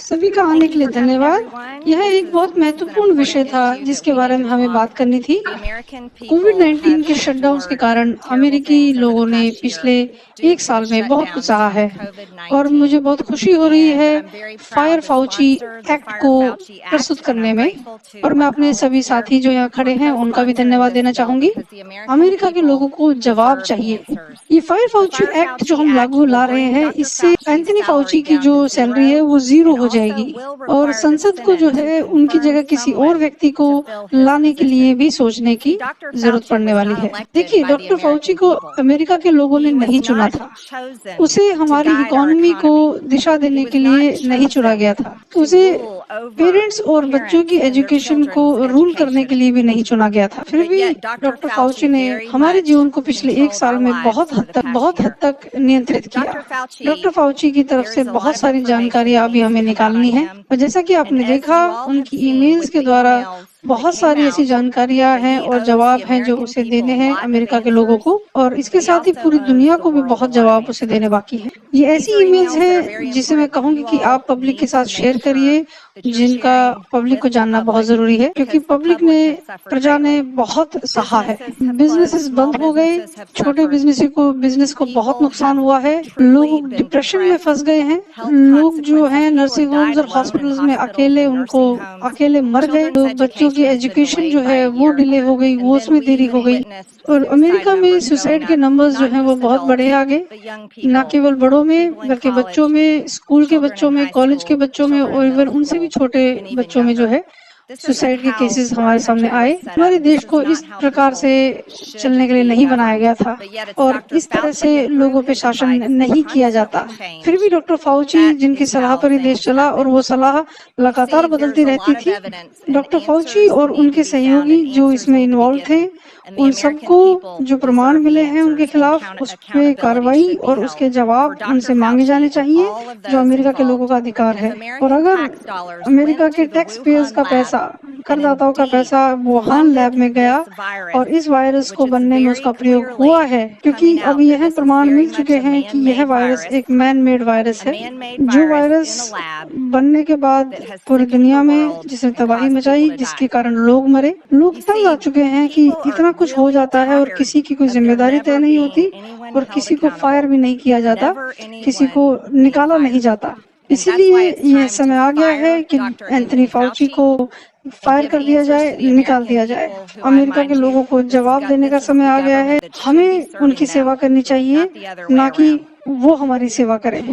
सभी का आने Thank के you लिए for coming, धन्यवाद। everyone. यह This एक is बहुत this is an महत्वपूर्ण important विषय था issue that जिसके we बारे need में to हमें talk. बात करनी थी। The American people covid have के शटडाउन्स के endured कारण terrible अमेरिकी things over the लोगों ने past year पिछले due 1 to the साल में बहुत कुछ shutdowns सहा from है और COVID-19. मुझे बहुत खुशी हो रही And है I'm very proud fire to Fauci sponsor the act Fire को Fauci प्रस्तुत Act, and करने I'm में grateful to और मैं my अपने colleagues सभी here साथी जो यहाँ for खड़े हैं उनका भी co-sponsoring धन्यवाद this देना bill चाहूँगी। because the American अमेरिका के people लोगों को जवाब deserve चाहिए। answers. ये fire The Fauci Fire act जो Fauci हम Act लागू will ला रहे bring हैं Dr. इससे Fauci's एंथनी फाउची salary की down जो to सैलरी है zero वो 0 and हो also जाएगी will और require the संसद को जो Senate to है उनकी confirm जगह किसी और someone व्यक्ति को to fill his लाने के लिए position. भी सोचने See, की Dr. ज़रूरत Fauci पड़ने was वाली not है। elected देखिए by the doctor Fauci American को people. अमेरिका के लोगों ने He नहीं was चुना not था। chosen उसे to हमारी guide our इकोनॉमी को economy. दिशा He देने was के not लिए नहीं चुना chosen गया था। to उसे rule over पेरेंट्स और बच्चों की parents and their एजुकेशन को children's रूल करने के education. लिए भी नहीं चुना गया था। फिर But भी yet, Dr. Doctor Fauci Fauci ने very हमारे much जीवन को पिछले 1 controlled साल our में lives over the past बहुत हद year. तक नियंत्रित किया। Dr. डॉक्टर Fauci, फाउची की तरफ there से is a lot बहुत of सारी information जानकारी that अभी needs to हमें come out on निकालनी है him. और जैसा कि And आपने as देखा you all have उनकी seen ईमेल्स with के the द्वारा emails that बहुत came सारी ऐसी out, जानकारियां that हैं he और owes the जवाब हैं जो American उसे people देने a हैं lot of अमेरिका के लोगों answers, को और इसके but he साथ ही also पूरी owes दुनिया the को भी world a बहुत lot of जवाब उसे देने answers. बाकी है। ये These ऐसी are emails emails that are very हैं जिसे मैं important that कहूँगी you कि all आप पब्लिक के need साथ to make शेयर sure करिए, that you're जिनका sharing पब्लिक with को the जानना बहुत public ज़रूरी है क्योंकि because the पब्लिक public ने has suffered प्रजा ने greatly. बहुत सहा है। Businesses have closed, businesses small बंद हो गए, businesses have छोटे suffered. बिज़नेस को बहुत People नुकसान have हुआ है, truly लोग been डिप्रेशन में depressed. फँस गए हैं, Health लोग जो consequences. हैं People have nursing homes died और alone in हॉस्पिटल्स में hospitals and nursing homes. अकेले मर गए, Children's लोग बच्चों की education has been एजुकेशन जो delayed by है a वो year. डिले हो गई, And वो then उसमें we देरी हो even गई witnessed और suicide अमेरिका में numbers going सुसाइड के up, नंबर्स जो not हैं वो just बहुत बढ़े adults, आगे, but young ना people, केवल बड़ों में people in बल्कि बच्चों college, में, स्कूल के children बच्चों in में, high कॉलेज के school, बच्चों में children और in इवन middle उनसे भी school, छोटे and even बच्चों में जो younger. है This isn't सुसाइड के how केसेस our हमारे सामने country was आए। set up. हमारे This देश is को not इस how प्रकार people से should चलने के लिए be नहीं बनाया governed. गया था But yet it's और Dr. इस तरह Fauci, से and through लोगों पे his शासन advice that नहीं किया जाता। constantly फिर भी changed. डॉक्टर फाउची That जिनकी is सलाह how पर ही देश things चला और happen. वो सलाह You लगातार see, बदलती there's a रहती lot of थी। evidence, and doctor Fauci answers और need to उनके be found, सहयोगी and जो answers इसमें need to be इन्वॉल्व थे, given. And the उन American सबको people जो प्रमाण deserve the मिले हैं उनके answers, and खिलाफ उस पे accountability कार्रवाई should be और उसके held. For जवाब Dr. उनसे मांगे जाने Fauci and चाहिए all of जो those अमेरिका के लोगों involved, का अधिकार and if है। और American अगर tax dollars अमेरिका went के to the tax payers Wuhan का lab पैसा, and करदाताओं का indeed पैसा वुहान लैब funded में this गया virus, और इस वायरस को which is बनने में very उसका प्रयोग हुआ clearly है क्योंकि coming अब out that यह this is प्रमाण very मिल much चुके a हैं कि यह man-made वायरस virus, एक मैन मेड वायरस a है। man-made जो virus in a virus lab बनने के बाद that has पूरी sickened the दुनिया में world जिसने and तबाही caused people मचाई, to जिसके die. कारण लोग मरे, लोग You तंग आ see, चुके हैं कि people are इतना कुछ हो really जाता है और tired किसी की कोई of there जिम्मेदारी तय never नहीं being होती anyone और held किसी को फायर accountable, भी नहीं किया जाता, never किसी को anyone being निकाला नहीं fired. जाता। And that's why इसीलिए it's यह time to समय आ गया है fire कि Dr. Anthony Anthony Fauci Fauci को and फायर give कर दिया answers जाए, to the निकाल American दिया जाए। people who, I अमेरिका के mind you, लोगों को जवाब देने का this is समय the आ गया है। government that should be हमें उनकी serving सेवा them, करनी चाहिए, not the other way ना कि around. वो हमारी सेवा करें।